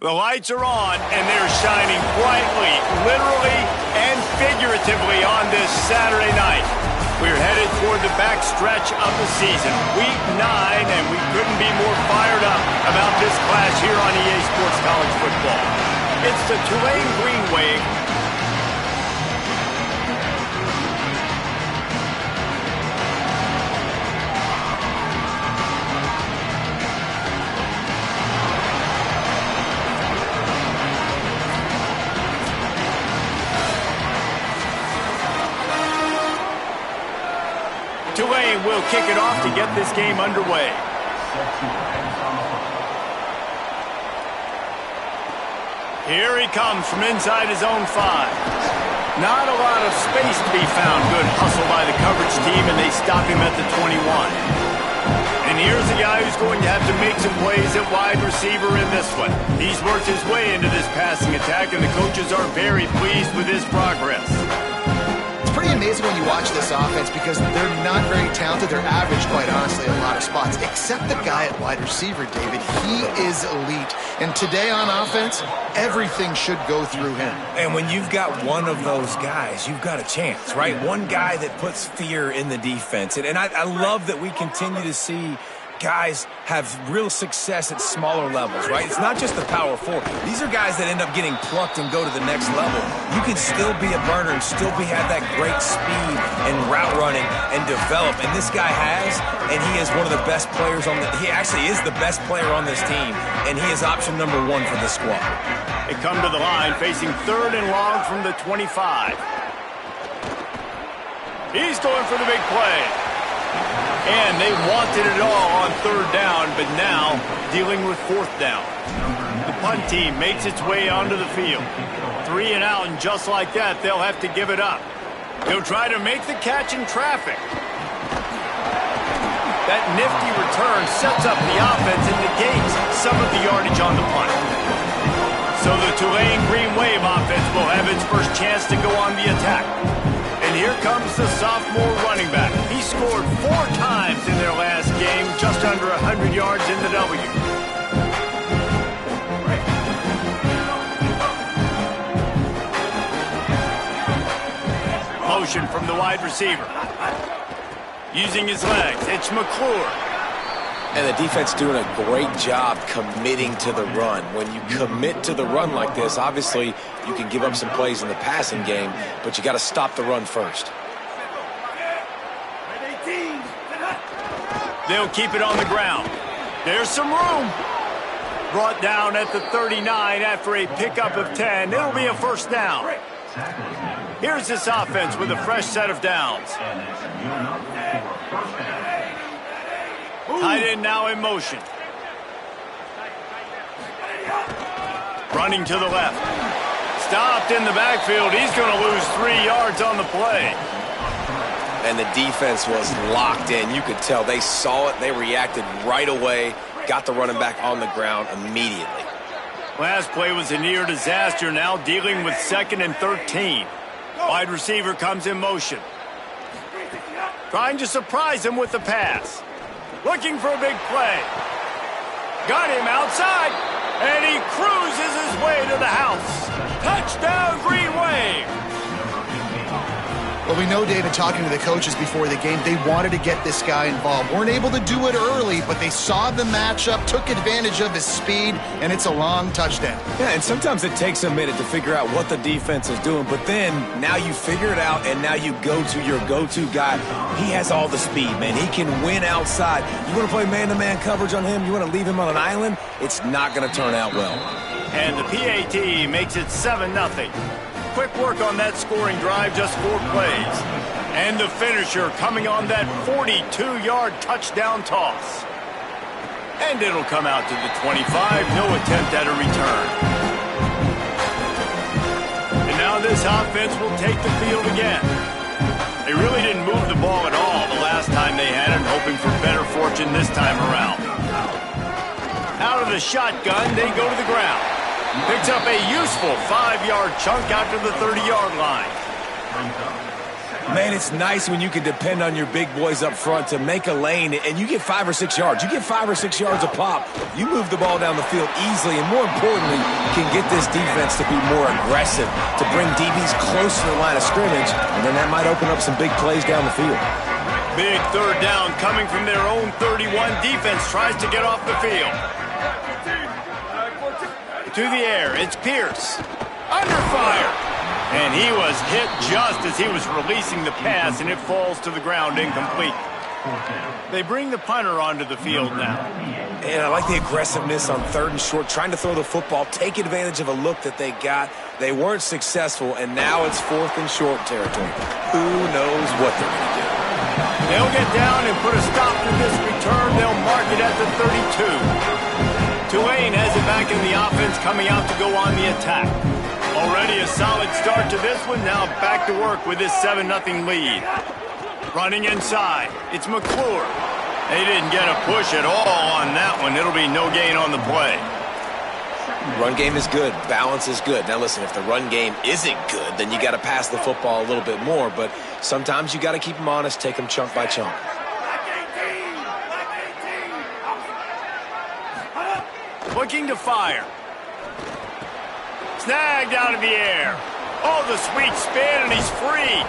The lights are on, and they're shining brightly, literally and figuratively on this Saturday night. We're headed toward the back stretch of the season, Week 9, and we couldn't be more fired up about this clash here on EA Sports College Football. It's the Tulane Green Wave. Tulane will kick it off to get this game underway. Here he comes from inside his own 5. Not a lot of space to be found. Good hustle by the coverage team, and they stop him at the 21. And here's a guy who's going to have to make some plays at wide receiver in this one. He's worked his way into this passing attack, and the coaches are very pleased with his progress. Pretty amazing when you watch this offense because they're not very talented. They're average, quite honestly, in a lot of spots, except the guy at wide receiver, David. He is elite. And today on offense, everything should go through him. And when you've got one of those guys, you've got a chance, right? One guy that puts fear in the defense. And I love that we continue to see guys have real success at smaller levels, right? It's not just the power 4. These are guys that end up getting plucked and go to the next level. You can still be a burner and still have that great speed and route running and develop. And this guy has, and he is one of the best players on he actually is the best player on this team, and he is option number 1 for the squad. They come to the line facing 3rd and long from the 25. He's going for the big play. And they wanted it all on 3rd down, but now dealing with 4th down. The punt team makes its way onto the field. 3 and out, and just like that, they'll have to give it up. They'll try to make the catch in traffic. That nifty return sets up the offense and negates some of the yardage on the punt. So the Tulane Green Wave offense will have its first chance to go on the attack. And here comes the sophomore running back. He scored 4 times in their last game, just under 100 yards in the W. Motion from the wide receiver. Using his legs, it's McClure. And the defense doing a great job committing to the run. When you commit to the run like this, obviously you can give up some plays in the passing game, but you got to stop the run first. They'll keep it on the ground. There's some room. Brought down at the 39 after a pickup of 10. It'll be a first down. Here's this offense with a fresh set of downs. Tight end now in motion. Running to the left. Stopped in the backfield. He's going to lose 3 yards on the play. And the defense was locked in. You could tell they saw it. They reacted right away. Got the running back on the ground immediately. Last play was a near disaster. Now dealing with 2nd and 13. Wide receiver comes in motion. Trying to surprise him with the pass. Looking for a big play. Got him outside, and he cruises his way to the house. Touchdown, Green Wave. Well, we know, David, talking to the coaches before the game, they wanted to get this guy involved. Weren't able to do it early, but they saw the matchup, took advantage of his speed, and it's a long touchdown. Yeah, and sometimes it takes a minute to figure out what the defense is doing, but then now you figure it out, and now you go to your go-to guy. He has all the speed, man. He can win outside. You want to play man-to-man coverage on him? You want to leave him on an island? It's not going to turn out well. And the PAT makes it 7-0. Quick work on that scoring drive, just 4 plays. And the finisher coming on that 42-yard touchdown toss. And it'll come out to the 25, no attempt at a return. And now this offense will take the field again. They really didn't move the ball at all the last time they had it, hoping for better fortune this time around. Out of the shotgun, they go to the ground. Picks up a useful 5-yard chunk out to the 30-yard line. Man, it's nice when you can depend on your big boys up front to make a lane, and you get 5 or 6 yards. You get 5 or 6 yards a pop. You move the ball down the field easily, and more importantly, can get this defense to be more aggressive, to bring DBs close to the line of scrimmage, and then that might open up some big plays down the field. Big third down coming from their own 31. Defense tries to get off the field. To the air, it's Pierce. Under fire. And he was hit just as he was releasing the pass, and it falls to the ground incomplete. They bring the punter onto the field now. And I like the aggressiveness on 3rd and short, trying to throw the football, take advantage of a look that they got. They weren't successful, and now it's 4th and short territory. Who knows what they're going to do? They'll get down and put a stop to this return. They'll mark it at the 32. Tulane has it back in the offense, coming out to go on the attack. Already a solid start to this one. Now back to work with this 7-0 lead. Running inside, it's McClure. They didn't get a push at all on that one. It'll be no gain on the play. Run game is good. Balance is good. Now listen, if the run game isn't good, then you got to pass the football a little bit more. But sometimes you got to keep them honest, take them chunk by chunk. Looking to fire. Snagged out of the air. Oh, the sweet spin, and he's free.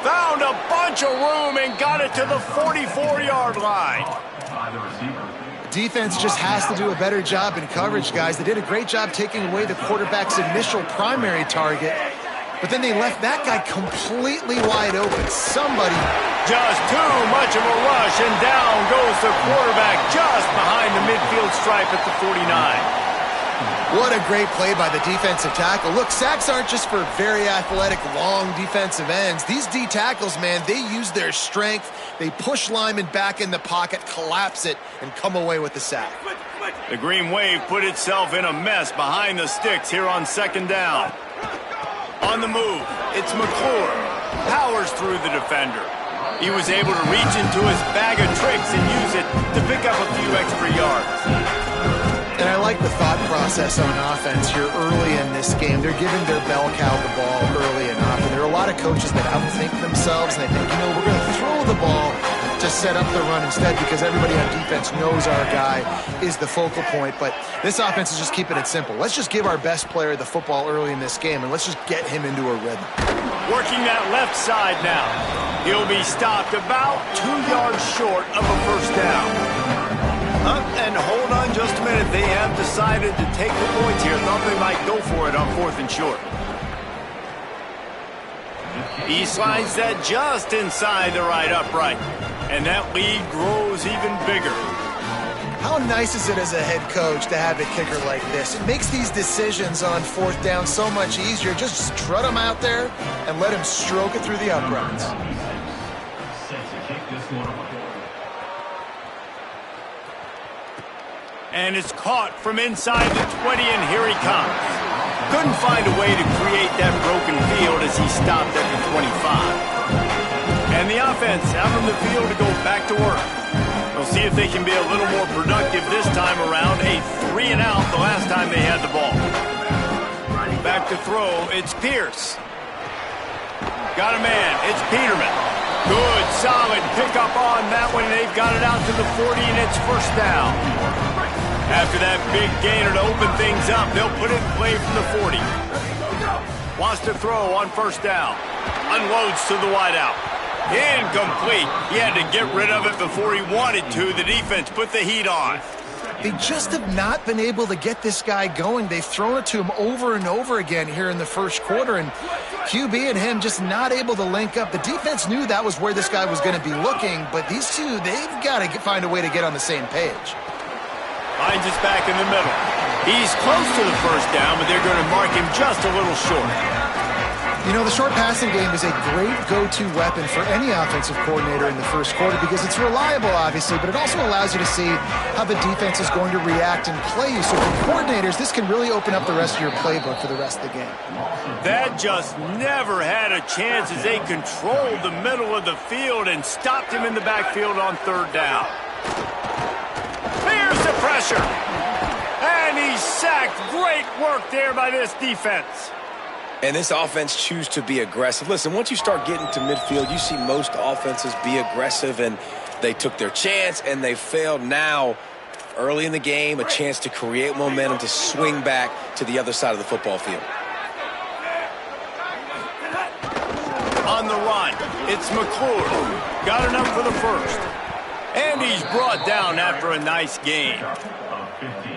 Found a bunch of room and got it to the 44-yard line. Defense just has to do a better job in coverage, guys. They did a great job taking away the quarterback's initial primary target, but then they left that guy completely wide open. Somebody... Just too much of a rush, and down goes the quarterback just behind the midfield stripe at the 49. What a great play by the defensive tackle. Look, sacks aren't just for very athletic, long defensive ends. These D tackles, man, they use their strength. They push linemen back in the pocket, collapse it, and come away with the sack. The Green Wave put itself in a mess behind the sticks here on 2nd down. On the move, it's McClure. Powers through the defender. He was able to reach into his bag of tricks and use it to pick up a few extra yards. And I like the thought process on offense here early in this game. They're giving their bell cow the ball early enough. And there are a lot of coaches that outthink themselves, and they think, we're going to throw the ball to set up the run instead because everybody on defense knows our guy is the focal point. But this offense is just keeping it simple. Let's just give our best player the football early in this game, and let's just get him into a rhythm. Working that left side now. He'll be stopped about 2 yards short of a first down. And hold on just a minute. They have decided to take the points here. Thought they might go for it on 4th and short. He slides that just inside the right upright. And that lead grows even bigger. How nice is it as a head coach to have a kicker like this? It makes these decisions on 4th down so much easier. Just strut him out there and let him stroke it through the uprights. And it's caught from inside the 20, and here he comes. Couldn't find a way to create that broken field as he stopped at the 25. And the offense out on the field to go back to work. We'll see if they can be a little more productive this time around. A 3-and-out the last time they had the ball. Back to throw, it's Pierce. Got a man, it's Peterman. Good, solid pickup on that one. They've got it out to the 40, and it's first down. After that big gainer to open things up, they'll put it in play from the 40. Wants to throw on first down. Unloads to the wideout. Incomplete. He had to get rid of it before he wanted to. The defense put the heat on. They just have not been able to get this guy going. They've thrown it to him over and over again here in the first quarter, and QB and him just not able to link up. The defense knew that was where this guy was going to be looking, but these two, they've got to find a way to get on the same page. Finds us back in the middle. He's close to the first down, but they're going to mark him just a little short. The short passing game is a great go-to weapon for any offensive coordinator in the first quarter because it's reliable, obviously, but it also allows you to see how the defense is going to react and play you. So for coordinators, this can really open up the rest of your playbook for the rest of the game. That just never had a chance as they controlled the middle of the field and stopped him in the backfield on 3rd down. Here's the pressure. And he's sacked. Great work there by this defense. And this offense choose to be aggressive. Listen, once you start getting to midfield, you see most offenses be aggressive, and they took their chance and they failed. Now, early in the game, a chance to create momentum to swing back to the other side of the football field. On the run, it's McClure. Got enough for the first. And he's brought down after a nice game.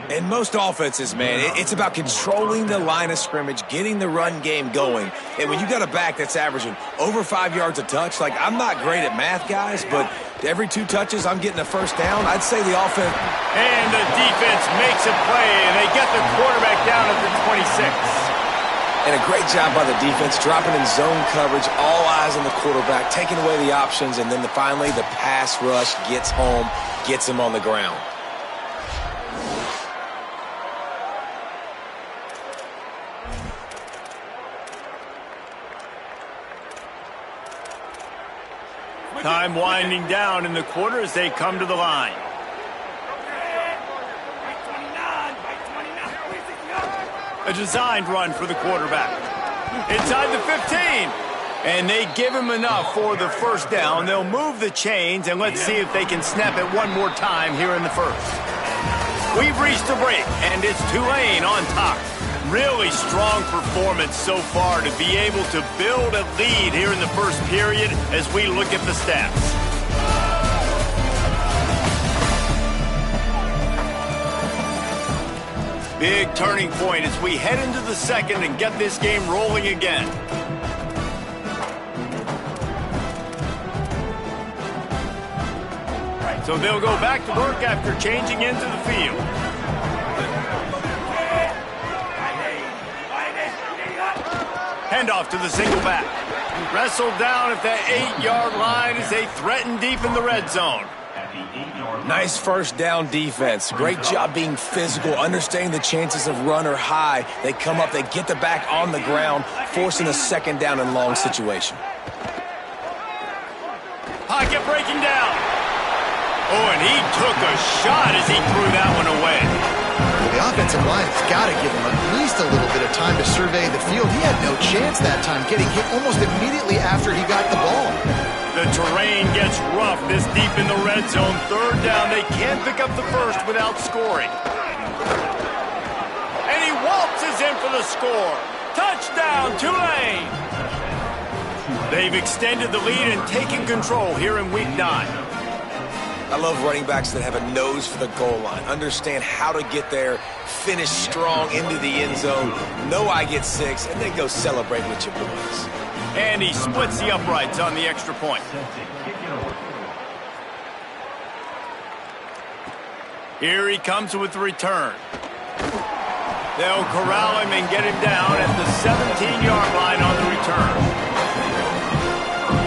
In most offenses, man, it's about controlling the line of scrimmage, getting the run game going. And when you got a back that's averaging over 5 yards a touch, like, I'm not great at math, guys, but every 2 touches, I'm getting a first down. I'd say the offense. And the defense makes a play, and they get the quarterback down at the 26. And a great job by the defense, dropping in zone coverage, all eyes on the quarterback, taking away the options, and then finally the pass rush gets home, gets him on the ground. Time winding down in the quarter as they come to the line. A designed run for the quarterback. Inside the 15. And they give him enough for the first down. They'll move the chains, and let's see if they can snap it one more time here in the first. We've reached the break, and it's Tulane on top. Really strong performance so far to be able to build a lead here in the first period as we look at the stats. Big turning point as we head into the second and get this game rolling again. So they'll go back to work after changing into the field. Handoff to the single back. Wrestled down at the 8-yard line as they threaten deep in the red zone. Nice first down defense. Great job being physical, understanding the chances of run are high. They come up, they get the back on the ground, forcing a second down and long situation. Pocket breaking down. Oh, and he took a shot as he threw that one away. The offensive line has got to give him at least a little bit of time to survey the field. He had no chance that time, getting hit almost immediately after he got the ball. The terrain gets rough this deep in the red zone. Third down, they can't pick up the first without scoring. And he waltzes in for the score. Touchdown, Tulane! They've extended the lead and taken control here in Week 9. I love running backs that have a nose for the goal line, understand how to get there, finish strong into the end zone, know I get 6, and then go celebrate with your boys. And he splits the uprights on the extra point. Here he comes with the return. They'll corral him and get him down at the 17-yard line on the return.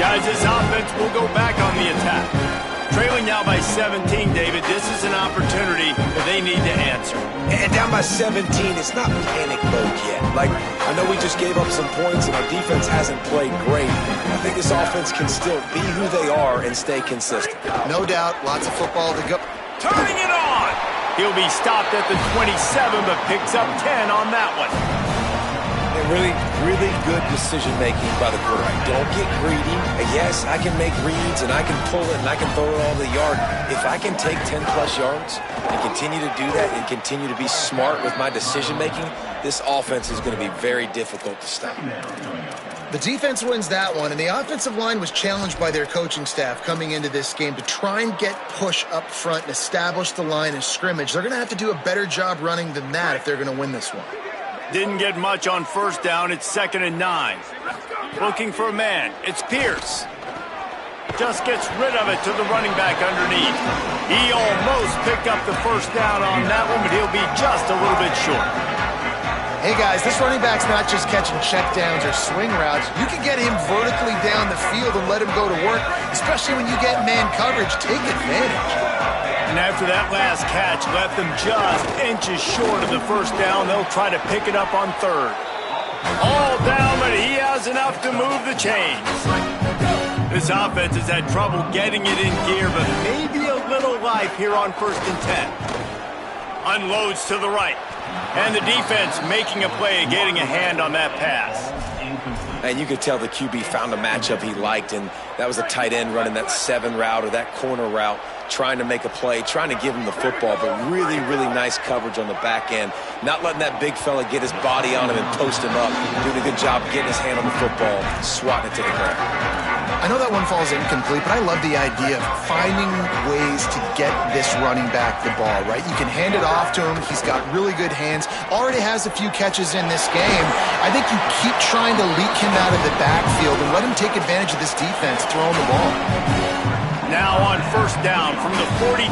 Guys, this offense will go back on the attack. Trailing now by 17, David. This is an opportunity that they need to answer. And down by 17, it's not panic mode yet. Like, I know we just gave up some points and our defense hasn't played great. I think this offense can still be who they are and stay consistent. No doubt, lots of football to go. Turning it on! He'll be stopped at the 27, but picks up 10 on that one. And really good decision-making by the quarterback. Don't get greedy. Yes, I can make reads, and I can pull it, and I can throw it all the yard. If I can take 10-plus yards and continue to do that and continue to be smart with my decision-making, this offense is going to be very difficult to stop. The defense wins that one, and the offensive line was challenged by their coaching staff coming into this game to try and get push up front and establish the line of scrimmage. They're going to have to do a better job running than that if they're going to win this one. Didn't get much on first down. It's 2nd and 9. Looking for a man. It's Pierce. Just gets rid of it to the running back underneath. He almost picked up the first down on that one, but he'll be just a little bit short. Hey, guys, this running back's not just catching checkdowns or swing routes. You can get him vertically down the field and let him go to work, especially when you get man coverage. Take advantage. And after that last catch left them just inches short of the first down, they'll try to pick it up on 3rd. All down, but he has enough to move the chains. This offense has had trouble getting it in gear, but maybe a little life here on 1st and 10. Unloads to the right. And the defense making a play, getting a hand on that pass. And you could tell the QB found a matchup he liked, and that was a tight end running that 7 route or that corner route, trying to make a play, trying to give him the football, but really, really nice coverage on the back end. Not letting that big fella get his body on him and post him up. Doing a good job getting his hand on the football, swatting it to the ground. I know that one falls incomplete, but I love the idea of finding ways to get this running back the ball, right? You can hand it off to him. He's got really good hands. Already has a few catches in this game. I think you keep trying to leak him out of the backfield and let him take advantage of this defense throwing the ball. Now on first down from the 43.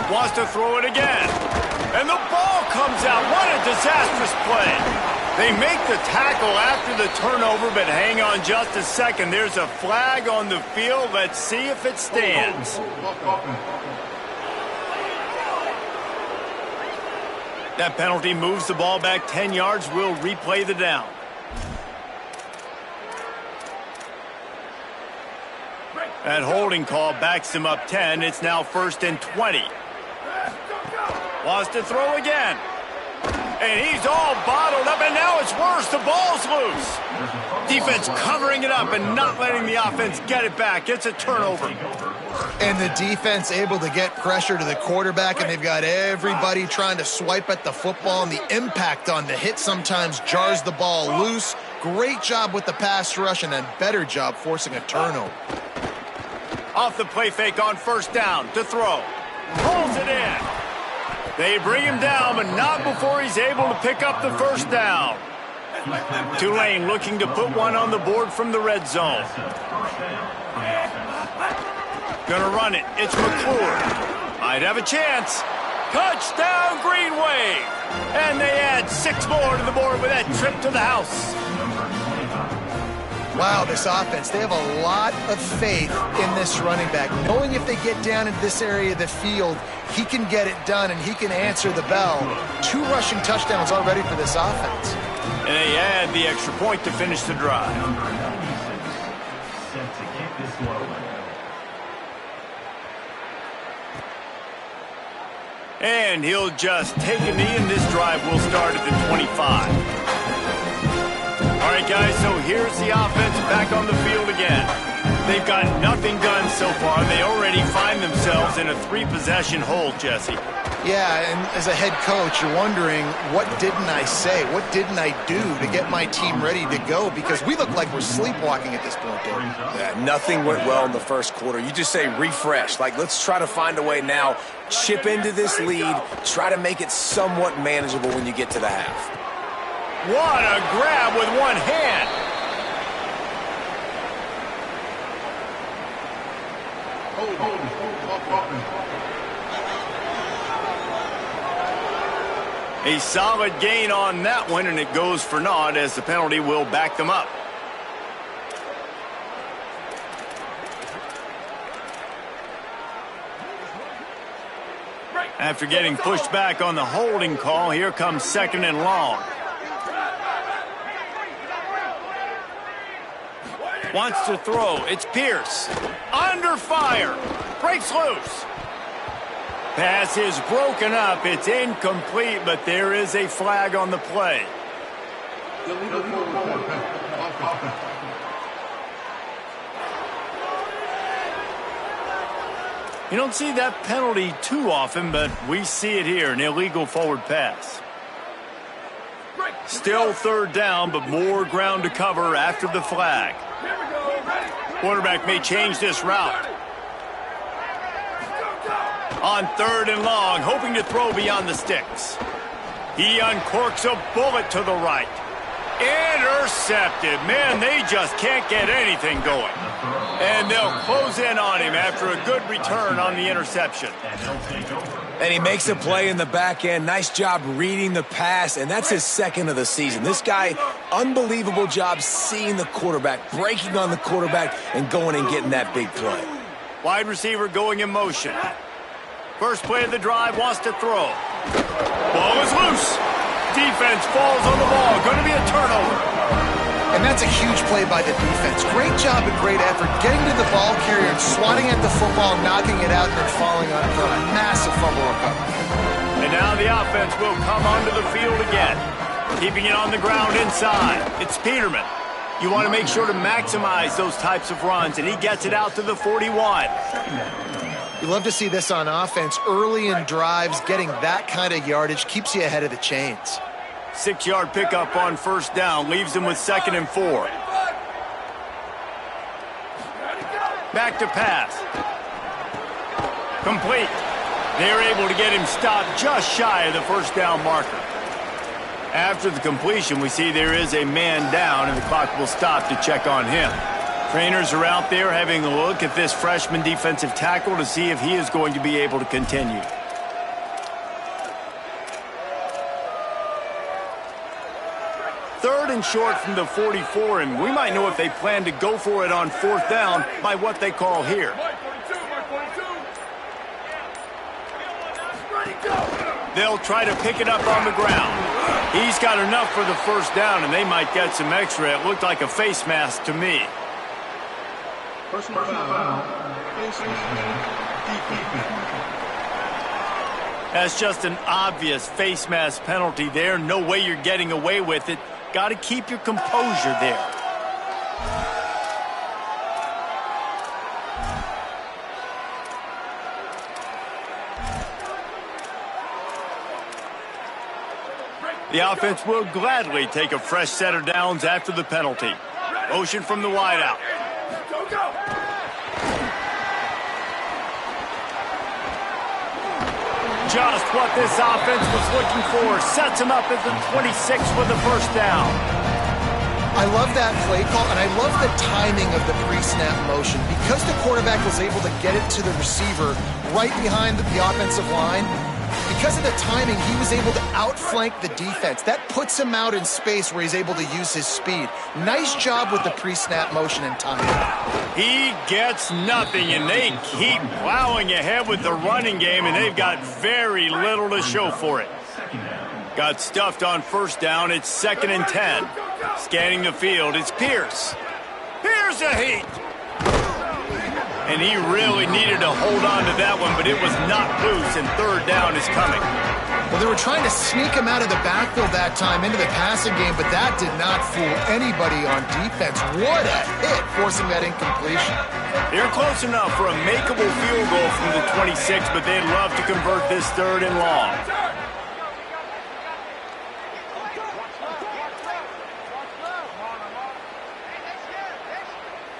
Wants to throw it again. And the ball comes out. What a disastrous play. They make the tackle after the turnover, but hang on just a second. There's a flag on the field. Let's see if it stands. That penalty moves the ball back 10 yards. We'll replay the down. That holding call backs him up 10. It's now 1st and 20. Wants to throw again. And he's all bottled up, and now it's worse. The ball's loose. Defense covering it up and not letting the offense get it back. It's a turnover. And the defense able to get pressure to the quarterback, and they've got everybody trying to swipe at the football, and the impact on the hit sometimes jars the ball loose. Great job with the pass rush, and a better job forcing a turnover. Off the play fake on first down to throw. Pulls it in. They bring him down, but not before he's able to pick up the first down. Tulane looking to put one on the board from the red zone. Gonna run it. It's McClure. Might have a chance. Touchdown, Green Wave. And they add 6 more to the board with that trip to the house. Wow, this offense, they have a lot of faith in this running back. Knowing if they get down into this area of the field, he can get it done and he can answer the bell. 2 rushing touchdowns already for this offense. And they add the extra point to finish the drive. And he'll just take a knee, and this drive will start at the 25. All right, guys, so here's the offense back on the field again. They've got nothing done so far. They already find themselves in a 3-possession hole, Jesse. Yeah, and as a head coach, you're wondering, what didn't I say? What didn't I do to get my team ready to go? Because we look like we're sleepwalking at this point, Dave. Yeah, nothing went well in the first quarter. You just say refresh. Like, let's try to find a way now. Chip into this lead. Try to make it somewhat manageable when you get to the half. What a grab with one hand. A solid gain on that one, and it goes for naught as the penalty will back them up. After getting pushed back on the holding call, here comes 2nd and long. Wants to throw. It's Pierce. Under fire. Breaks loose. Pass is broken up. It's incomplete, but there is a flag on the play. You don't see that penalty too often, but we see it here, an illegal forward pass. Still 3rd down, but more ground to cover after the flag. Quarterback may change this route. On 3rd and long, hoping to throw beyond the sticks. He uncorks a bullet to the right. Intercepted. Man, they just can't get anything going. And they'll close in on him after a good return on the interception. And he makes a play in the back end. Nice job reading the pass, and that's his 2nd of the season. This guy, unbelievable job seeing the quarterback, breaking on the quarterback, and going and getting that big play. Wide receiver going in motion. First play of the drive, wants to throw. Ball is loose. Defense falls on the ball. Going to be a turnover. And that's a huge play by the defense. Great job and great effort getting to the ball carrier and swatting at the football, knocking it out, and then falling on it for a massive fumble recovery. And now the offense will come onto the field again. Keeping it on the ground inside. It's Peterman. You want to make sure to maximize those types of runs, and he gets it out to the 41. You love to see this on offense. Early in drives, getting that kind of yardage keeps you ahead of the chains. 6-yard pickup on first down, leaves them with 2nd and 4. Back to pass. Complete. They're able to get him stopped just shy of the first down marker. After the completion, we see there is a man down, and the clock will stop to check on him. Trainers are out there having a look at this freshman defensive tackle to see if he is going to be able to continue. Third and short from the 44, and we might know if they plan to go for it on 4th down by what they call here. They'll try to pick it up on the ground. He's got enough for the first down, and they might get some extra. It looked like a face mask to me. That's just an obvious face mask penalty there. No way you're getting away with it. Got to keep your composure there. The offense will gladly take a fresh set of downs after the penalty. Motion from the wideout. Just what this offense was looking for. Sets him up at the 26 for the first down. I love that play call, and I love the timing of the pre-snap motion. Because the quarterback was able to get it to the receiver right behind the offensive line, because of the timing, he was able to outflank the defense. That puts him out in space where he's able to use his speed. Nice job with the pre-snap motion and timing. He gets nothing, and they keep plowing ahead with the running game, and they've got very little to show for it. Got stuffed on first down. It's 2nd and 10. Scanning the field, it's Pierce. Pierce a heat. And he really needed to hold on to that one, but it was not loose, and 3rd down is coming. Well, they were trying to sneak him out of the backfield that time into the passing game, but that did not fool anybody on defense. What a hit, forcing that incompletion. They're close enough for a makeable field goal from the 26, but they'd love to convert this 3rd and long.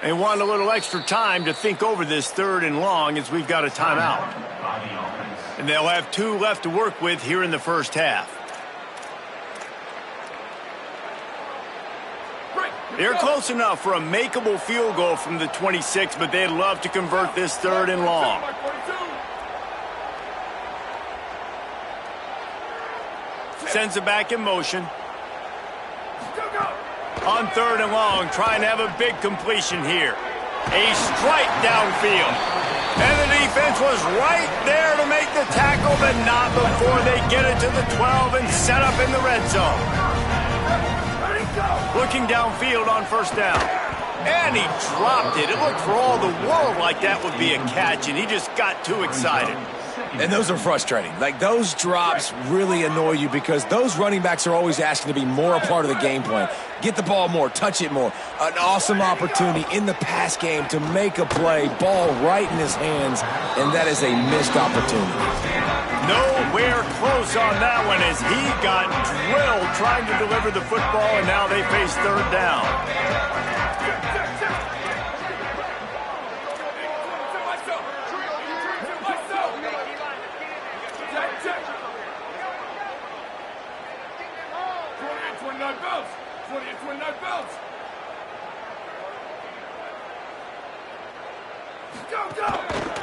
They want a little extra time to think over this 3rd and long as we've got a timeout. And they'll have 2 left to work with here in the first half. They're close enough for a makeable field goal from the 26, but they'd love to convert this 3rd and long. Sends it back in motion. On 3rd and long, trying to have a big completion here. A strike downfield. And the defense was right there to make the tackle, but not before they get it to the 12 and set up in the red zone. Looking downfield on first down. And he dropped it. It looked for all the world like that would be a catch, and he just got too excited. And those are frustrating. Like, those drops really annoy you because those running backs are always asking to be more a part of the game plan. Get the ball more, touch it more. An awesome opportunity in the pass game to make a play, ball right in his hands, and that is a missed opportunity. Nowhere close on that one as he got drilled trying to deliver the football, and now they face 3rd down.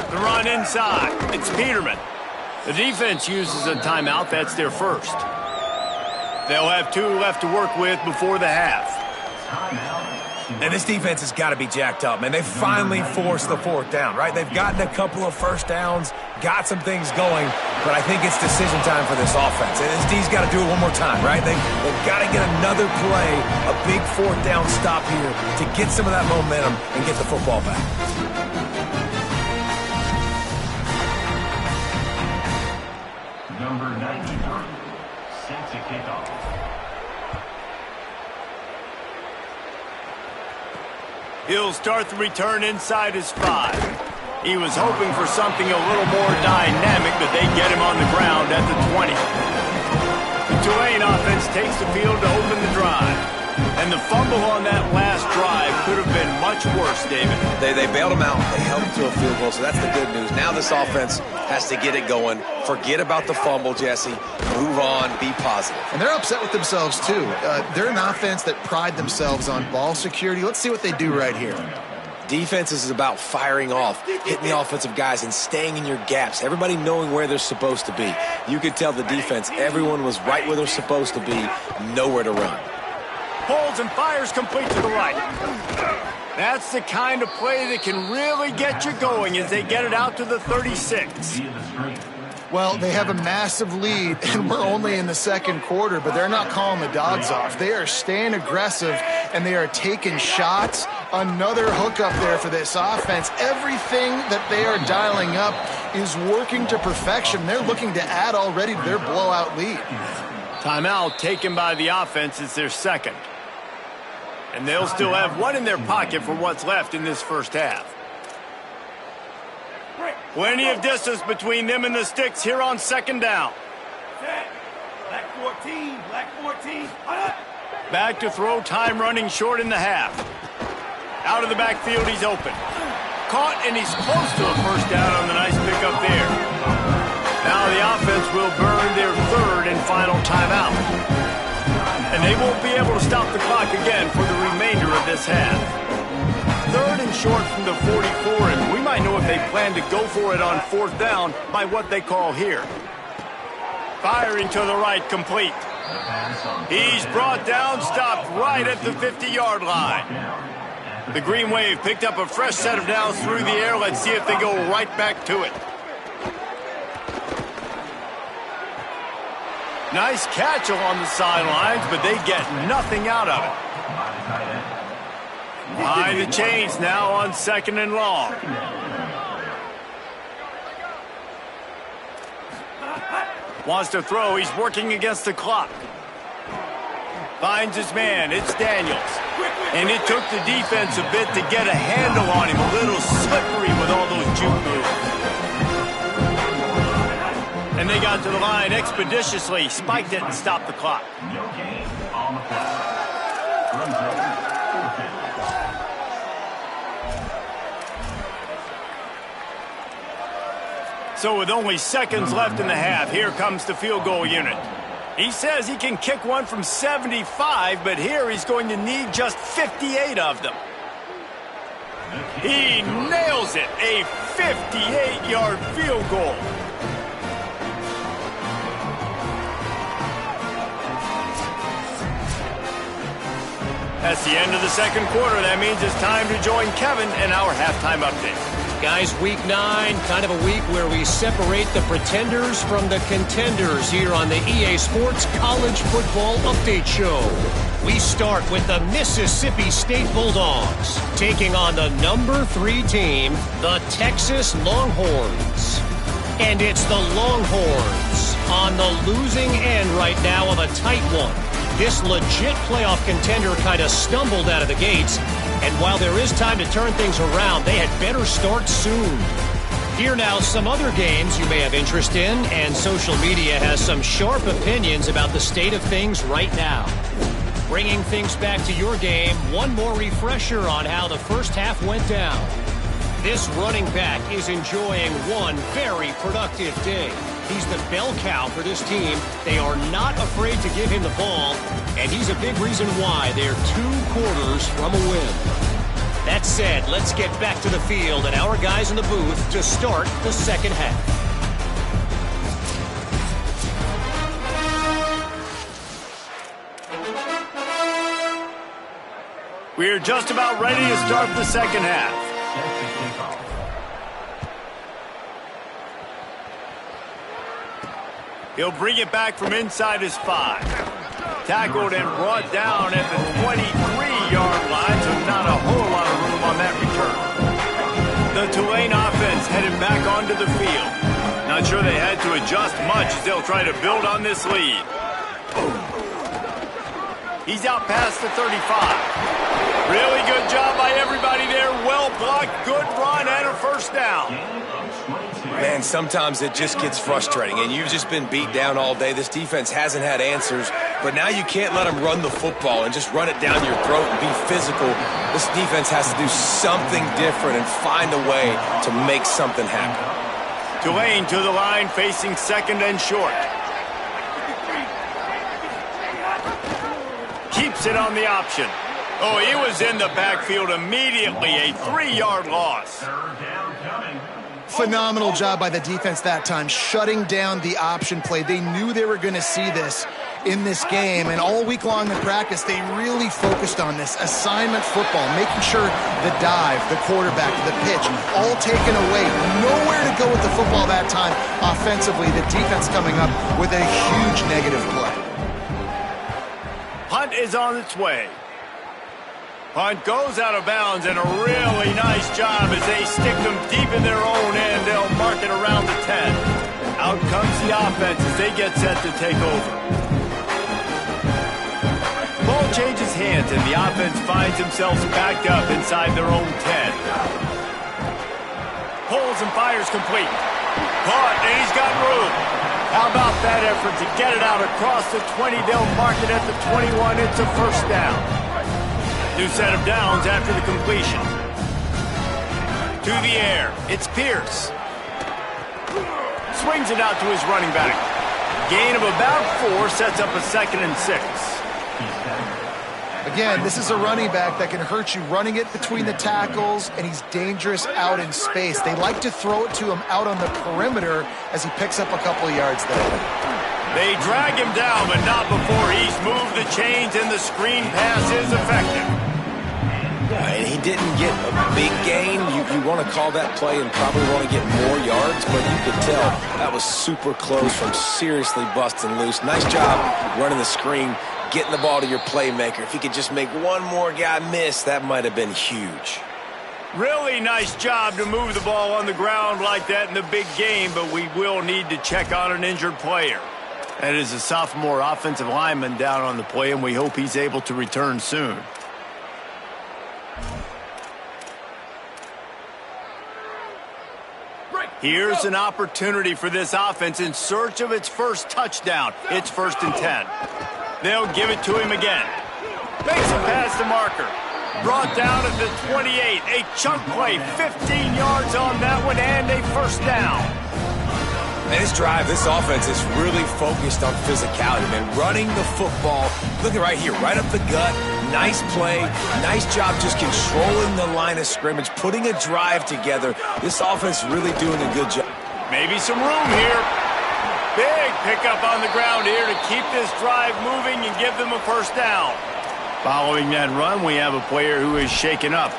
The run inside. It's Peterman. The defense uses a timeout. That's their first. They'll have 2 left to work with before the half. And this defense has got to be jacked up, man. They finally forced the fourth down, right? They've gotten a couple of first downs, got some things going, but I think it's decision time for this offense. And this D's got to do it one more time, right? They've got to get another play, a big fourth down stop here to get some of that momentum and get the football back. Number 93, sets a kickoff. He'll start the return inside his 5. He was hoping for something a little more dynamic, but they get him on the ground at the 20. The Tulane offense takes the field to open the drive. And the fumble on that last drive could have been much worse, David. They bailed him out. They held him to a field goal, so that's the good news. Now this offense has to get it going. Forget about the fumble, Jesse. Move on. Be positive. And they're upset with themselves, too. They're an offense that pride themselves on ball security. Let's see what they do right here. Defense is about firing off, hitting the offensive guys, and staying in your gaps. Everybody knowing where they're supposed to be. You could tell the defense, everyone was right where they're supposed to be, nowhere to run. Pulls and fires complete to the right. That's the kind of play that can really get you going as they get it out to the 36. Well, they have a massive lead, and we're only in the second quarter, but they're not calling the dogs off. They are staying aggressive, and they are taking shots. Another hookup there for this offense. Everything that they are dialing up is working to perfection. They're looking to add already to their blowout lead. Timeout taken by the offense. It's their second. And they'll still have one in their pocket for what's left in this first half. Plenty of distance between them and the sticks here on second down. Black 14, black 14. Back to throw, time running short in the half. Out of the backfield, he's open. Caught, and he's close to a first down on the nice pickup there. Now the offense will burn their third and final timeout. And they won't be able to stop the clock again for the remainder of this half. Third and short from the 44, and we might know if they plan to go for it on fourth down by what they call here. Firing to the right, complete. He's brought down, stopped right at the 50-yard line. The Green Wave picked up a fresh set of downs through the air. Let's see if they go right back to it. Nice catch along the sidelines, but they get nothing out of it. Behind the chains now on second and long. Wants to throw. He's working against the clock. Finds his man. It's Daniels. And it took the defense a bit to get a handle on him. A little slippery with all those juke moves. And they got to the line expeditiously, spiked it, and stopped the clock. So with only seconds left in the half, here comes the field goal unit. He says he can kick one from 75, but here he's going to need just 58 of them. He nails it, a 58-yard field goal. That's the end of the second quarter. That means it's time to join Kevin in our halftime update. Guys, week 9, kind of a week where we separate the pretenders from the contenders here on the EA Sports College Football Update Show. We start with the Mississippi State Bulldogs taking on the number 3 team, the Texas Longhorns. And it's the Longhorns on the losing end right now of a tight one. This legit playoff contender kind of stumbled out of the gates, and while there is time to turn things around, they had better start soon. Here now, some other games you may have interest in, and social media has some sharp opinions about the state of things right now. Bringing things back to your game, one more refresher on how the first half went down. This running back is enjoying one very productive day. He's the bell cow for this team. They are not afraid to give him the ball, and he's a big reason why they're 2 quarters from a win. That said, let's get back to the field and our guys in the booth to start the second half. We're just about ready to start the second half. He'll bring it back from inside his 5. Tackled and brought down at the 23-yard line, so not a whole lot of room on that return. The Tulane offense headed back onto the field. Not sure they had to adjust much as they'll try to build on this lead. He's out past the 35. Really good job by everybody there. Well blocked, good run, and a first down. Man, sometimes it just gets frustrating, and you've just been beat down all day. This defense hasn't had answers, but now you can't let them run the football and just run it down your throat and be physical. This defense has to do something different and find a way to make something happen. Tulane to the line, facing second and short. Keeps it on the option. Oh, he was in the backfield immediately. A 3-yard loss. Phenomenal job by the defense that time, shutting down the option play. They knew they were going to see this in this game, and all week long in practice, they really focused on this assignment football, making sure the dive, the quarterback, the pitch, all taken away. Nowhere to go with the football that time offensively. The defense coming up with a huge negative play. Punt is on its way. Punt goes out of bounds, and a really nice job as they stick them deep in their own end. They'll mark it around the 10. Out comes the offense as they get set to take over. Ball changes hands, and the offense finds themselves backed up inside their own 10. Pulls and fires complete. Caught, and he's got room. How about that effort to get it out across the 20? They'll mark it at the 21. It's a first down. New set of downs after the completion. To the air, it's Pierce. Swings it out to his running back. Gain of about 4 sets up a 2nd and 6. Again, this is a running back that can hurt you running it between the tackles, and he's dangerous out in space. They like to throw it to him out on the perimeter as he picks up a couple of yards there. They drag him down, but not before he's moved the chains, and the screen pass is effective. And he didn't get a big gain. You want to call that play and probably want to get more yards, but you could tell that was super close from seriously busting loose. Nice job running the screen, getting the ball to your playmaker. If he could just make one more guy miss, that might have been huge. Really nice job to move the ball on the ground like that in the big game, but we will need to check on an injured player. That is a sophomore offensive lineman down on the play, and we hope he's able to return soon. Here's an opportunity for this offense in search of its first touchdown. It's 1st and 10. They'll give it to him again. Makes it past the marker. Brought down at the 28. A chunk play, 15 yards on that one, and a first down. And this drive, this offense is really focused on physicality, man. Running the football. Look at right here, right up the gut. Nice play. Nice job just controlling the line of scrimmage, putting a drive together. This offense really doing a good job. Maybe some room here. Big pickup on the ground here to keep this drive moving and give them a first down. Following that run, we have a player who is shaken up.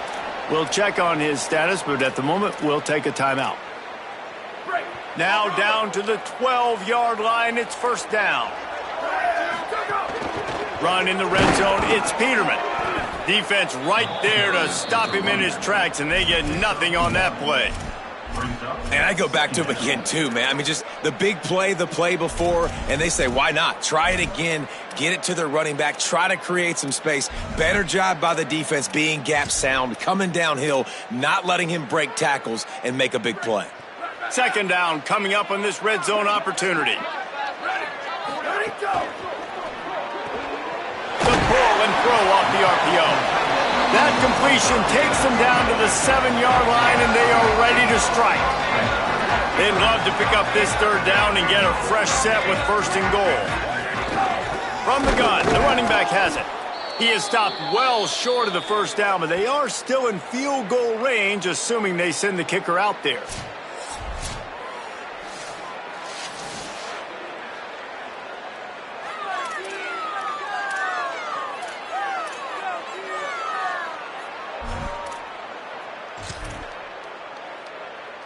We'll check on his status, but at the moment, we'll take a timeout. Now down to the 12-yard line. It's first down. Run in the red zone. It's Peterman. Defense right there to stop him in his tracks, and they get nothing on that play. And I go back to him again, too, man. I mean, just the big play, the play before, and they say, why not? Try it again. Get it to their running back. Try to create some space. Better job by the defense being gap sound, coming downhill, not letting him break tackles and make a big play. Second down coming up on this red zone opportunity. The pull and throw off the RPO. That completion takes them down to the 7-yard line, and they are ready to strike. They'd love to pick up this third down and get a fresh set with 1st and goal. From the gun, the running back has it. He is stopped well short of the first down, but they are still in field goal range, assuming they send the kicker out there.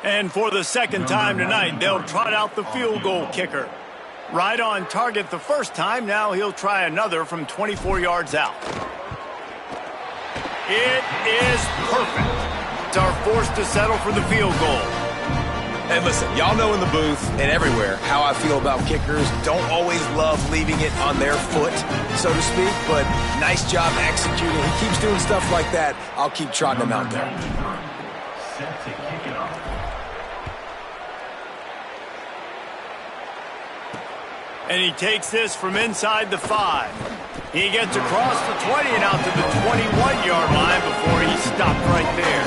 And for the second time tonight, they'll trot out the field goal kicker. Right on target the first time, now he'll try another from 24 yards out. It is perfect. It's our forced to settle for the field goal. And listen, y'all know in the booth and everywhere how I feel about kickers. Don't always love leaving it on their foot, so to speak, but nice job executing. He keeps doing stuff like that. I'll keep trotting him out there. Set to kick it off. And he takes this from inside the 5. He gets across the 20 and out to the 21-yard line before he stopped right there.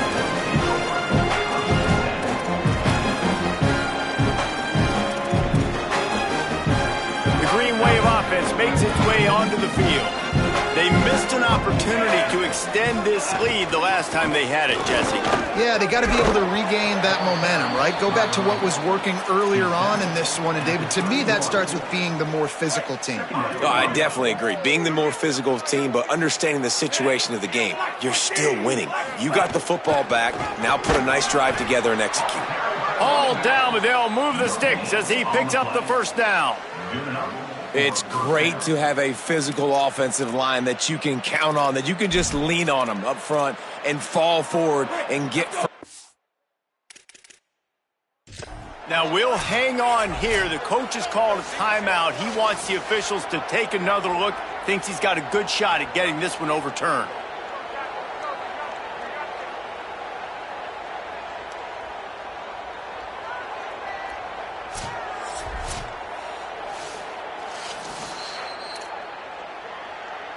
The Green Wave offense makes its way onto the field. They missed an opportunity to extend this lead the last time they had it, Jesse. Yeah, they got to be able to regain that momentum, right? Go back to what was working earlier on in this one. And, David, to me, that starts with being the more physical team. No, I definitely agree. Being the more physical team, but understanding the situation of the game. You're still winning. You got the football back. Now put a nice drive together and execute. All down, but they'll move the sticks as he picks up the first down. It's great to have a physical offensive line that you can count on, that you can just lean on them up front and fall forward and get. Now we'll hang on here. The coach has called a timeout. He wants the officials to take another look. Thinks he's got a good shot at getting this one overturned.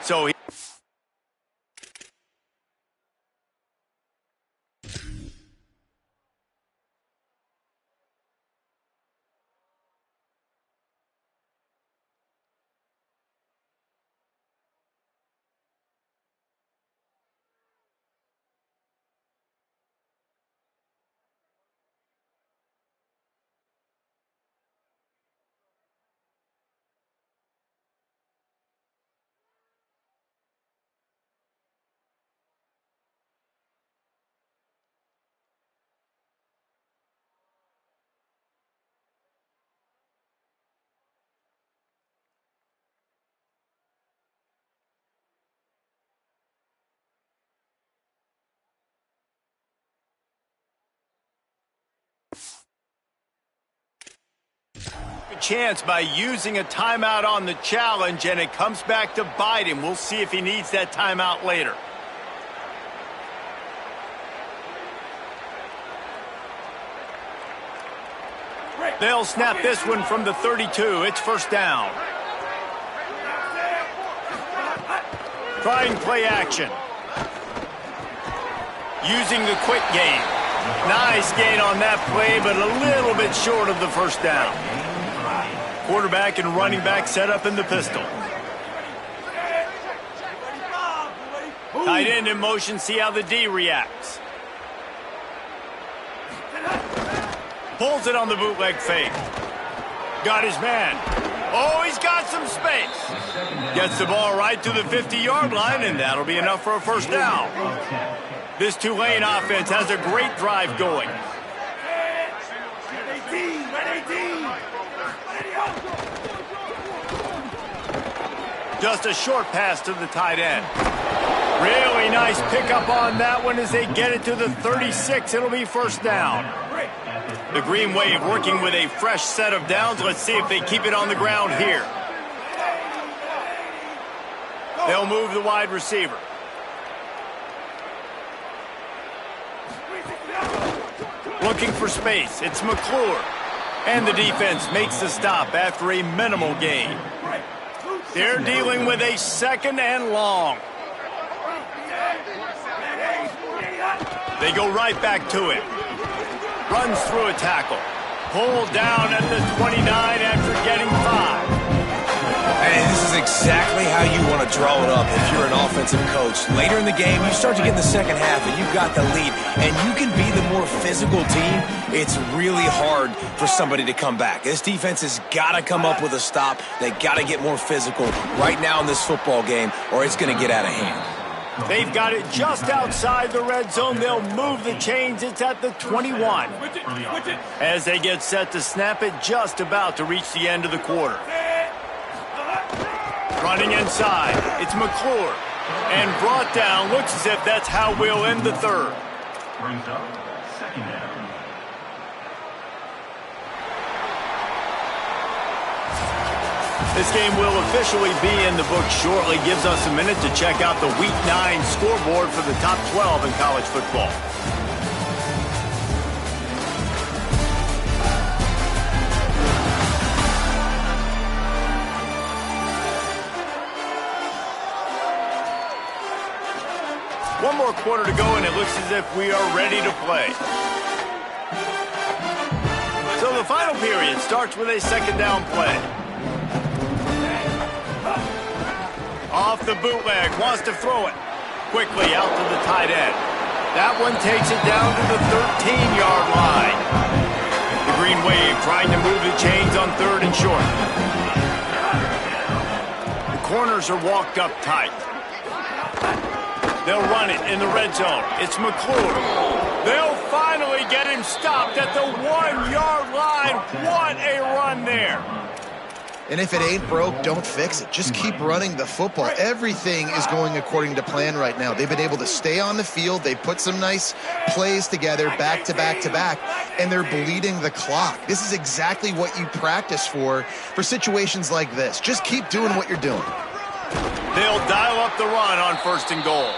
So he chance by using a timeout on the challenge, and it comes back to bite him. We'll see if he needs that timeout later. They'll snap this one from the 32. It's first down. Trying play action. Using the quick game. Nice gain on that play, but a little bit short of the first down. Quarterback and running back set up in the pistol. Tight end in motion, see how the D reacts. Pulls it on the bootleg fake. Got his man. Oh, he's got some space. Gets the ball right to the 50-yard line, and that'll be enough for a first down. This Tulane offense has a great drive going. Just a short pass to the tight end. Really nice pickup on that one as they get it to the 36. It'll be first down. The Green Wave working with a fresh set of downs. Let's see if they keep it on the ground here. They'll move the wide receiver. Looking for space. It's McClure. And the defense makes the stop after a minimal gain. They're dealing with a second and long. They go right back to it. Runs through a tackle. Pulled down at the 29 after getting 5. And this is exactly how you want to draw it up if you're an offensive coach. Later in the game, you start to get in the second half, and you've got the lead, and you can be the more physical team. It's really hard for somebody to come back. This defense has got to come up with a stop. They got to get more physical right now in this football game, or it's going to get out of hand. They've got it just outside the red zone. They'll move the chains. It's at the 21. As they get set to snap it, just about to reach the end of the quarter. Running inside, it's McClure. And brought down, looks as if that's how we'll end the third. Brings up second down. This game will officially be in the books shortly. Gives us a minute to check out the Week 9 scoreboard for the top 12 in college football. One more quarter to go, and it looks as if we are ready to play. So the final period starts with a second down play. Off the bootleg, wants to throw it. Quickly out to the tight end. That one takes it down to the 13-yard line. The Green Wave trying to move the chains on third and short. The corners are walked up tight. They'll run it in the red zone. It's McClure. They'll finally get him stopped at the 1-yard line. What a run there. And if it ain't broke, don't fix it. Just keep running the football. Everything is going according to plan right now. They've been able to stay on the field. They put some nice plays together back to back to back, and they're bleeding the clock. This is exactly what you practice for situations like this. Just keep doing what you're doing. They'll dial up the run on first and goal.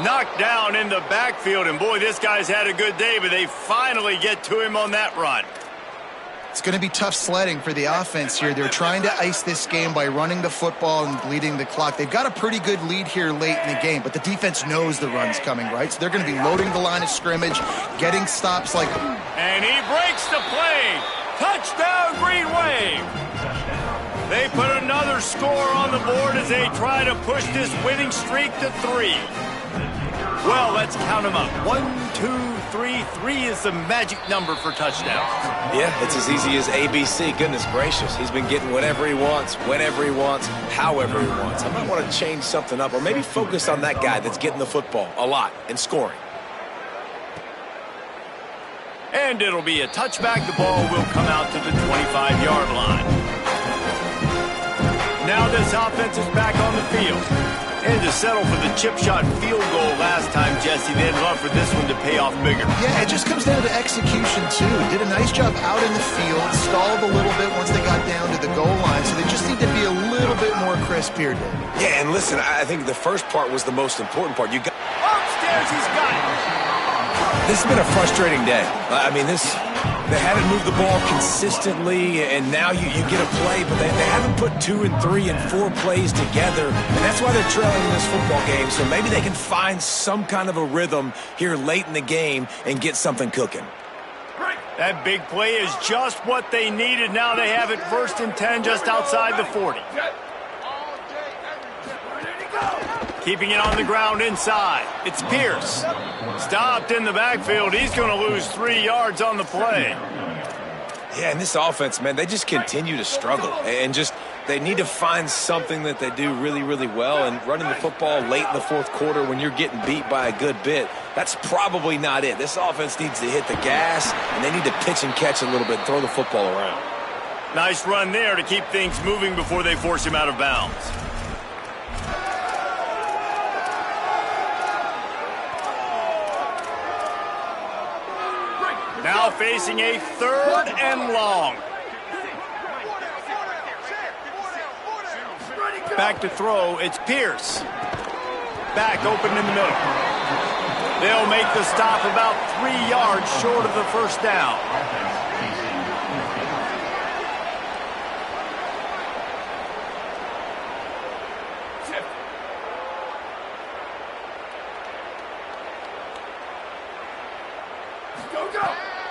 Knocked down in the backfield, and boy, this guy's had a good day, but they finally get to him on that run. It's going to be tough sledding for the offense here. They're trying to ice this game by running the football and bleeding the clock. They've got a pretty good lead here late in the game, but the defense knows the run's coming, right? So they're going to be loading the line of scrimmage, getting stops like... And he breaks the play. Touchdown, Green Wave. They put another score on the board as they try to push this winning streak to 3. Well, let's count them up. 1, 2, 3. 3 is the magic number for touchdowns. Yeah, it's as easy as ABC. Goodness gracious. He's been getting whatever he wants, whenever he wants, however he wants. I might want to change something up or maybe focus on that guy that's getting the football a lot and scoring. And it'll be a touchback. The ball will come out to the 25-yard line. Now this offense is back on the field. And to settle for the chip shot field goal last time, Jesse, they'd love for this one to pay off bigger. Yeah, it just comes down to execution, too. Did a nice job out in the field, stalled a little bit once they got down to the goal line, so they just need to be a little bit more crisp here, Dave. Yeah, and listen, I think the first part was the most important part. You got upstairs, he's got it. This has been a frustrating day. I mean, they haven't moved the ball consistently, and now you get a play, but they haven't put 2 and 3 and 4 plays together, and that's why they're trailing in this football game. So maybe they can find some kind of a rhythm here late in the game and get something cooking. That big play is just what they needed. Now they have it 1st and 10 just outside the 40. Keeping it on the ground inside. It's Pierce. Stopped in the backfield. He's going to lose 3 yards on the play. Yeah, and this offense, man, they just continue to struggle. And just they need to find something that they do really, really well. And running the football late in the 4th quarter when you're getting beat by a good bit, that's probably not it. This offense needs to hit the gas, and they need to pitch and catch a little bit and throw the football around. Nice run there to keep things moving before they force him out of bounds. Now facing a 3rd and long. Back to throw, it's Pierce. Back open in the middle. They'll make the stop about 3 yards short of the first down.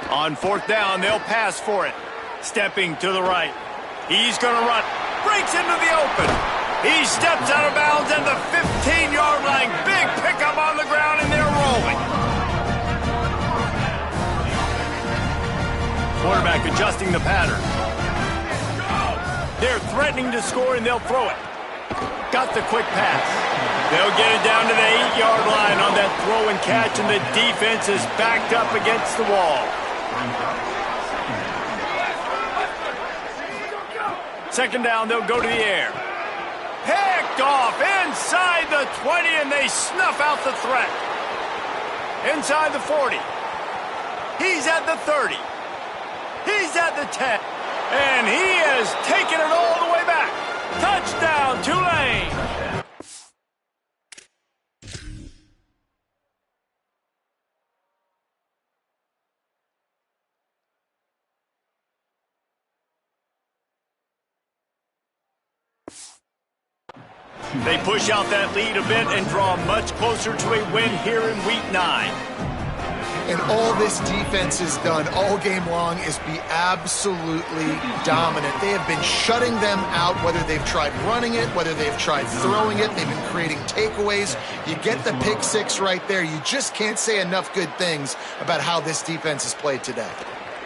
On 4th down, they'll pass for it. Stepping to the right. He's going to run. Breaks into the open. He steps out of bounds at the 15-yard line. Big pickup on the ground, and they're rolling. Quarterback adjusting the pattern. They're threatening to score, and they'll throw it. Got the quick pass. They'll get it down to the 8-yard line on that throw and catch, and the defense is backed up against the wall. Second down, they'll go to the air. Picked off inside the 20, and they snuff out the threat. Inside the 40. He's at the 30. He's at the 10. And he has taken it all the way back. Touchdown, Tulane! They push out that lead a bit and draw much closer to a win here in Week 9. And all this defense has done all game long is be absolutely dominant. They have been shutting them out, whether they've tried running it, whether they've tried throwing it. They've been creating takeaways. You get the pick six right there. You just can't say enough good things about how this defense has played today.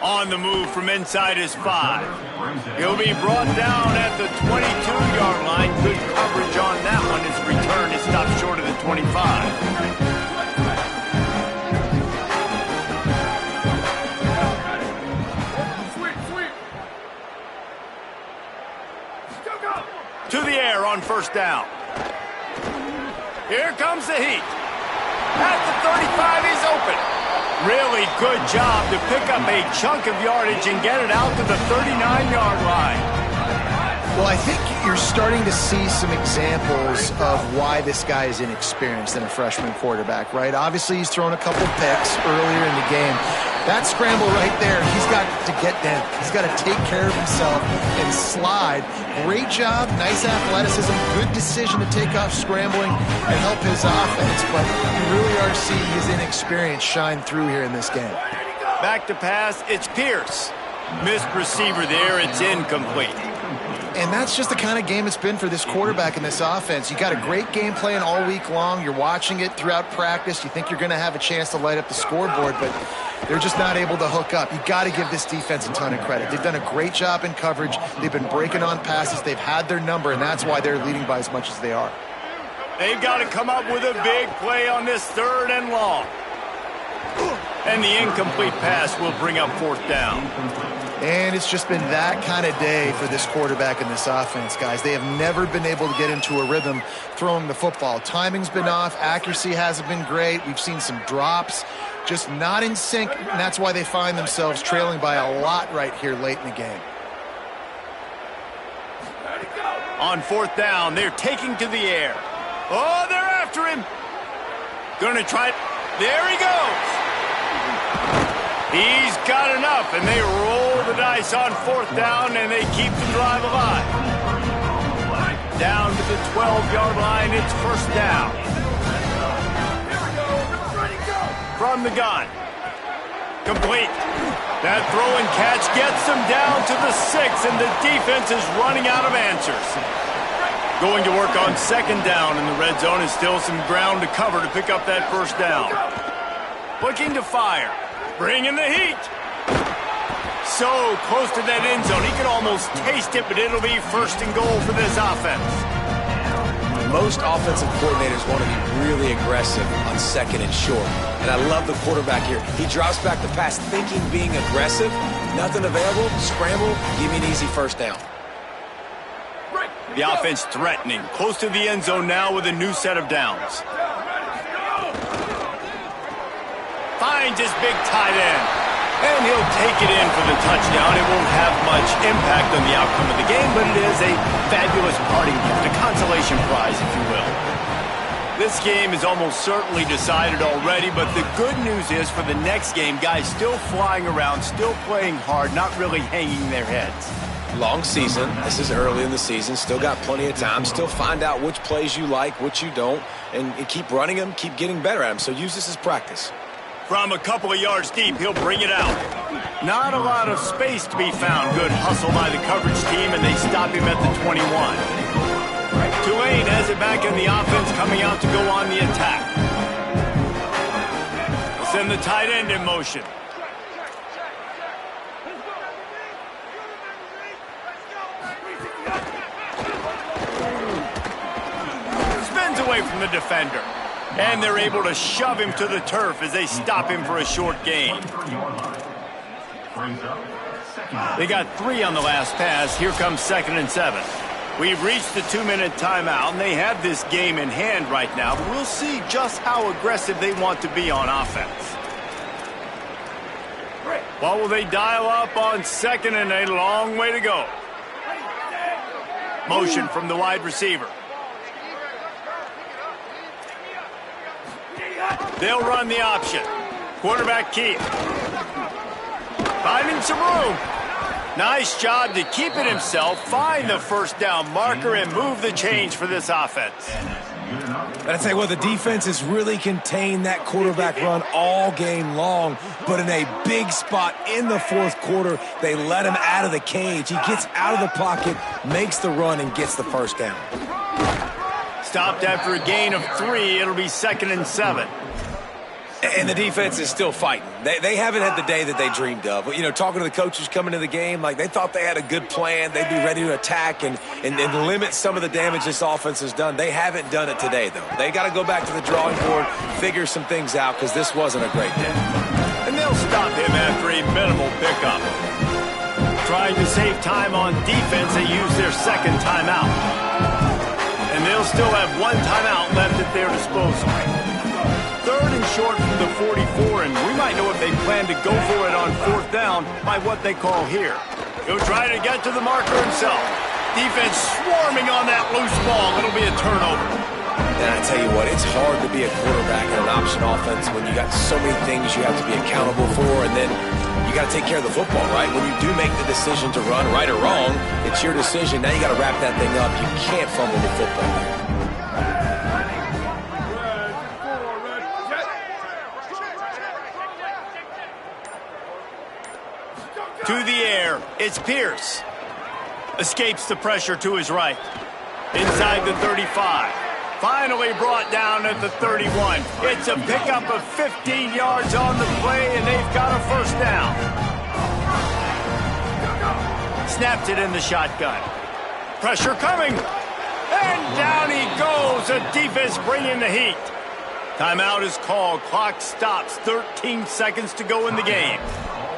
On the move from inside his 5. He'll be brought down at the 22-yard line. Good coverage on that one. His return is stopped short of the 25. To the air on first down. Here comes the heat. At the 35, he's open. Really good job to pick up a chunk of yardage and get it out to the 39-yard line. Well, I think you're starting to see some examples of why this guy is inexperienced in a freshman quarterback, right? Obviously, he's thrown a couple picks earlier in the game. That scramble right there, he's got to get down. He's got to take care of himself and slide. Great job, nice athleticism, good decision to take off scrambling and help his offense, but you really are seeing his inexperience shine through here in this game. Back to pass, it's Pierce. Missed receiver there, it's incomplete. And that's just the kind of game it's been for this quarterback in this offense. You got a great game plan all week long. You're watching it throughout practice. You think you're going to have a chance to light up the scoreboard, but they're just not able to hook up. You got to give this defense a ton of credit. They've done a great job in coverage. They've been breaking on passes. They've had their number, and that's why they're leading by as much as they are. They've got to come up with a big play on this third and long. And the incomplete pass will bring up fourth down. And it's just been that kind of day for this quarterback in this offense, guys. They have never been able to get into a rhythm throwing the football. Timing's been off. Accuracy hasn't been great. We've seen some drops, just not in sync, and that's why they find themselves trailing by a lot right here late in the game. On fourth down, they're taking to the air. Oh, they're after him. Gonna try it. There he goes. He's got enough, and they roll the dice on fourth down, and they keep the drive alive. Down to the 12-yard line, it's first down. From the gun. Complete. That throw and catch gets them down to the 6, and the defense is running out of answers. Going to work on second down in the red zone, is still some ground to cover to pick up that first down. Looking to fire. Bringing the heat. So close to that end zone. He could almost taste it, but it'll be first and goal for this offense. Most offensive coordinators want to be really aggressive on second and short. And I love the quarterback here. He drops back the pass thinking being aggressive. Nothing available. Scramble. Give me an easy first down. The offense threatening. Close to the end zone now with a new set of downs. Finds his big tight end. And he'll take it in for the touchdown. It won't have much impact on the outcome of the game, but it is a fabulous parting gift, a consolation prize, if you will. This game is almost certainly decided already, but the good news is for the next game, guys still flying around, still playing hard, not really hanging their heads. Long season. This is early in the season. Still got plenty of time. Still find out which plays you like, which you don't, and keep running them, keep getting better at them. So use this as practice. From a couple of yards deep, he'll bring it out. Not a lot of space to be found. Good hustle by the coverage team, and they stop him at the 21. Tulane has it back in the offense, coming out to go on the attack. Send the tight end in motion. away from the defender. And they're able to shove him to the turf as they stop him for a short gain. They got 3 on the last pass. Here comes 2nd and 7. We've reached the 2-minute timeout, and they have this game in hand right now. But we'll see just how aggressive they want to be on offense. What will they dial up on 2nd and a long way to go? Motion from the wide receiver. They'll run the option. Quarterback keep. Finding some room. Nice job to keep it himself, find the first down marker, and move the chains for this offense. And I tell you what, the defense has really contained that quarterback run all game long, but in a big spot in the 4th quarter, they let him out of the cage. He gets out of the pocket, makes the run, and gets the first down. Stopped after a gain of 3. It'll be 2nd and 7. And the defense is still fighting. They haven't had the day that they dreamed of. You know, talking to the coaches coming to the game, like they thought they had a good plan. They'd be ready to attack and limit some of the damage this offense has done. They haven't done it today, though. They got to go back to the drawing board, figure some things out, because this wasn't a great day. And they'll stop him after a minimal pickup. Trying to save time on defense, they use their 2nd timeout. And they'll still have 1 timeout left at their disposal. 3rd and short from the 44, and we might know if they plan to go for it on 4th down by what they call here. He'll try to get to the marker himself. Defense swarming on that loose ball. It'll be a turnover. And I tell you what, it's hard to be a quarterback in an option offense when you got so many things you have to be accountable for, and then you got to take care of the football, right? When you do make the decision to run, right or wrong, it's your decision. Now you got to wrap that thing up. You can't fumble the football. To the air, it's Pierce. Escapes the pressure to his right. Inside the 35. Finally brought down at the 31. It's a pickup of 15 yards on the play, and they've got a first down. Snapped it in the shotgun. Pressure coming. And down he goes. The defense bringing the heat. Timeout is called. Clock stops. 13 seconds to go in the game.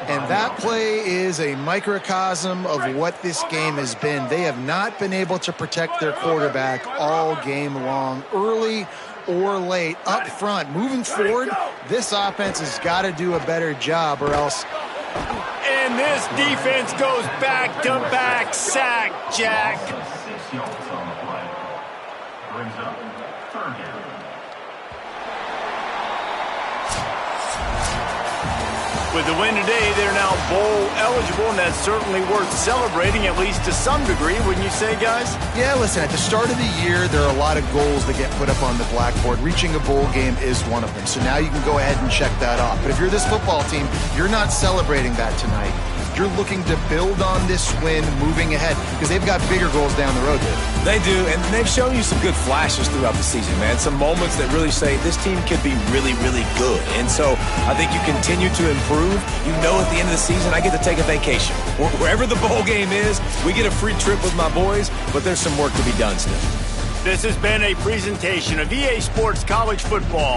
And that play is a microcosm of what this game has been. They have not been able to protect their quarterback all game long, early or late, up front. Moving forward, this offense has got to do a better job or else. And this defense goes back-to-back sack, Jack. 6 yards on the play. Brings up 3rd down. With the win today, they're now bowl eligible, and that's certainly worth celebrating, at least to some degree, wouldn't you say, guys? Yeah, listen, at the start of the year, there are a lot of goals that get put up on the blackboard. Reaching a bowl game is one of them. So now you can go ahead and check that off. But if you're this football team, you're not celebrating that tonight. You're looking to build on this win moving ahead because they've got bigger goals down the road, dude. They do, and they've shown you some good flashes throughout the season, man. Some moments that really say this team could be really, really good. And so I think you continue to improve. You know at the end of the season, I get to take a vacation. Wherever the bowl game is, we get a free trip with my boys, but there's some work to be done still. This has been a presentation of EA Sports College Football.